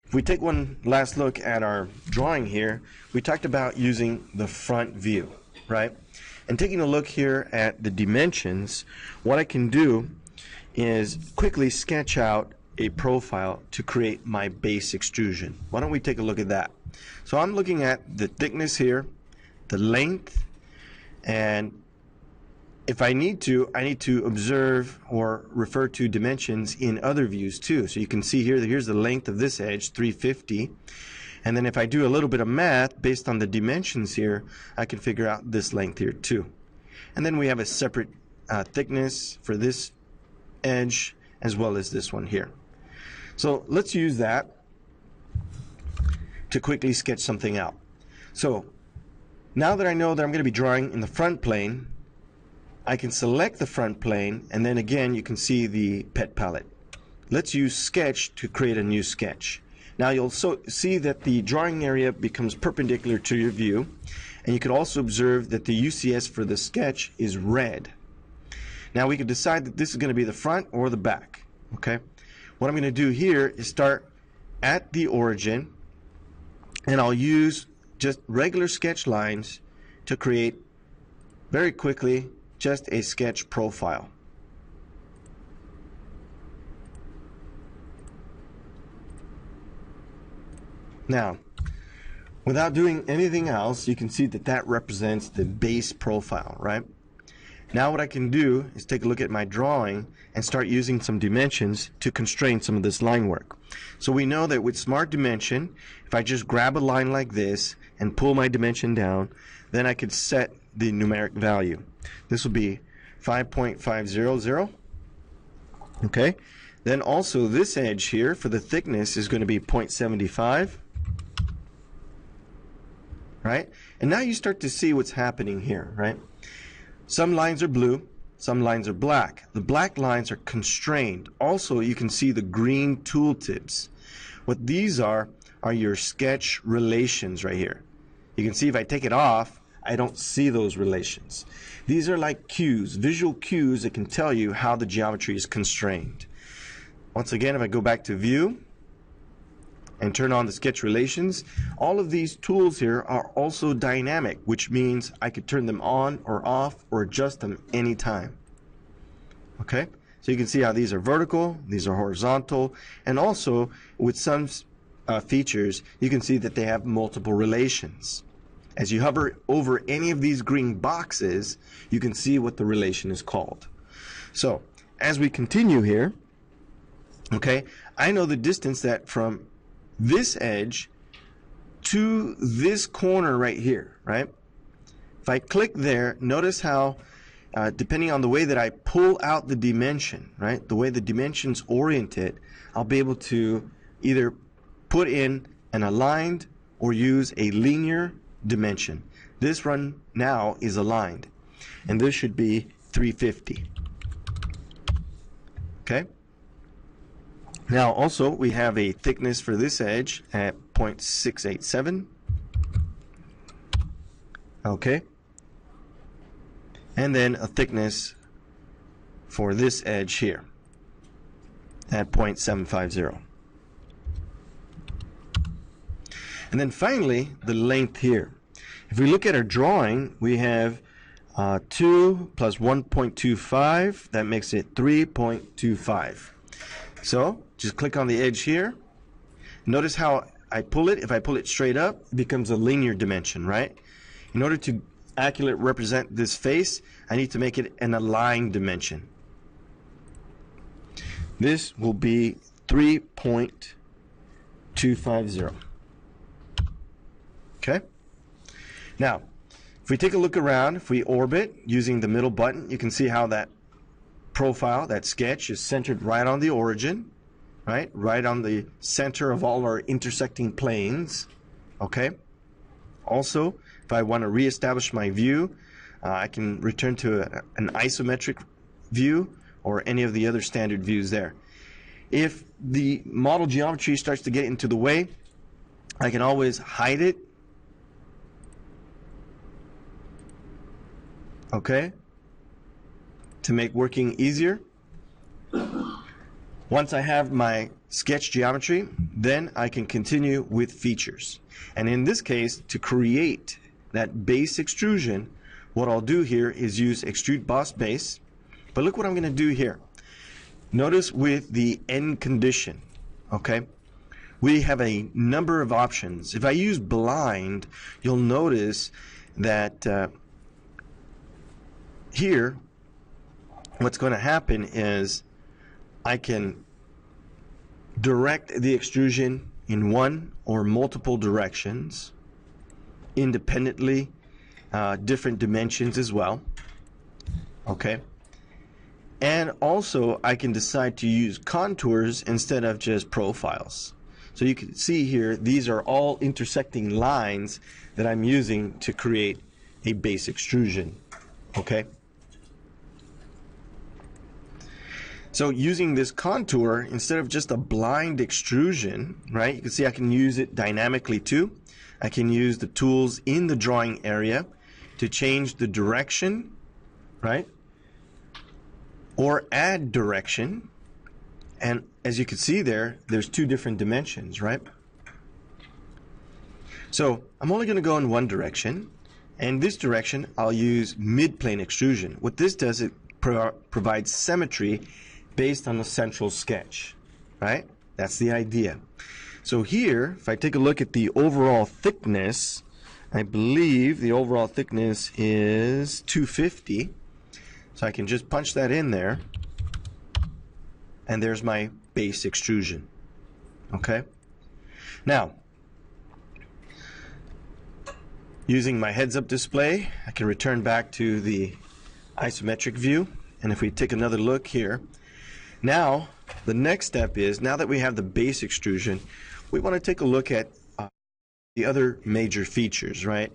if we take one last look at our drawing here, we talked about using the front view, right? And taking a look here at the dimensions, what I can do is quickly sketch out a profile to create my base extrusion. Why don't we take a look at that? So I'm looking at the thickness here, the length, and if I need to observe or refer to dimensions in other views too. So you can see here, here's the length of this edge, 350. And then if I do a little bit of math based on the dimensions here, I can figure out this length here too. And then we have a separate thickness for this edge as well as this one here. So let's use that to quickly sketch something out. So now that I know that I'm going to be drawing in the front plane, I can select the front plane, and then again you can see the pet palette. Let's use sketch to create a new sketch. Now you'll see that the drawing area becomes perpendicular to your view, and you can also observe that the UCS for the sketch is red. Now we could decide that this is going to be the front or the back. Okay, what I'm going to do here is start at the origin, and I'll use just regular sketch lines to create very quickly just a sketch profile. Now, without doing anything else, you can see that that represents the base profile, right? Now what I can do is take a look at my drawing and start using some dimensions to constrain some of this line work. So we know that with Smart Dimension, if I just grab a line like this and pull my dimension down, then I could set the numeric value. This will be 5.500. Okay, then also this edge here for the thickness is going to be 0.75. Right? And now you start to see what's happening here, right? Some lines are blue, some lines are black. The black lines are constrained. Also, you can see the green tooltips. What these are your sketch relations right here. You can see if I take it off, I don't see those relations. These are like cues, visual cues that can tell you how the geometry is constrained. Once again, if I go back to view and turn on the sketch relations, all of these tools here are also dynamic, which means I could turn them on or off or adjust them anytime. Okay, so you can see how these are vertical, these are horizontal, and also with some features you can see that they have multiple relations. As you hover over any of these green boxes, you can see what the relation is called. So as we continue here, okay, I know the distance that from this edge to this corner right here, right? If I click there, notice how depending on the way that I pull out the dimension, right, the way the dimension's oriented, I'll be able to either put in an aligned or use a linear dimension. This one now is aligned, and this should be 350. Okay? Now also we have a thickness for this edge at 0.687. Okay, and then a thickness for this edge here at 0.750. And then finally the length here. If we look at our drawing, we have 2 plus 1.25, that makes it 3.25. So just click on the edge here. Notice how I pull it. If I pull it straight up, it becomes a linear dimension, right? In order to accurately represent this face, I need to make it an aligned dimension. This will be 3.250. Okay? Now, if we take a look around, if we orbit using the middle button, you can see how that profile, that sketch, is centered right on the origin, right? Right on the center of all our intersecting planes. Okay? Also, if I want to reestablish my view, I can return to an isometric view or any of the other standard views there. If the model geometry starts to get into the way, I can always hide it. Okay? To make working easier. Once I have my sketch geometry, then I can continue with features. And in this case, to create that base extrusion, what I'll do here is use extrude boss base. But look what I'm going to do here. Notice with the end condition, okay, we have a number of options. If I use blind, you'll notice that here what's going to happen is I can direct the extrusion in one or multiple directions independently, different dimensions as well, okay. And also I can decide to use contours instead of just profiles. So you can see here, these are all intersecting lines that I'm using to create a base extrusion, okay. So using this contour instead of just a blind extrusion, right, you can see I can use it dynamically too. I can use the tools in the drawing area to change the direction, right, or add direction. And as you can see there's two different dimensions, right? So I'm only going to go in one direction, and this direction I'll use midplane extrusion. What this does, it provides symmetry based on the central sketch, right? That's the idea. So here, if I take a look at the overall thickness, I believe the overall thickness is 250. So I can just punch that in there, and there's my base extrusion, okay? Now, using my heads-up display, I can return back to the isometric view, and if we take another look here, now the next step is, now that we have the base extrusion, we want to take a look at the other major features, right?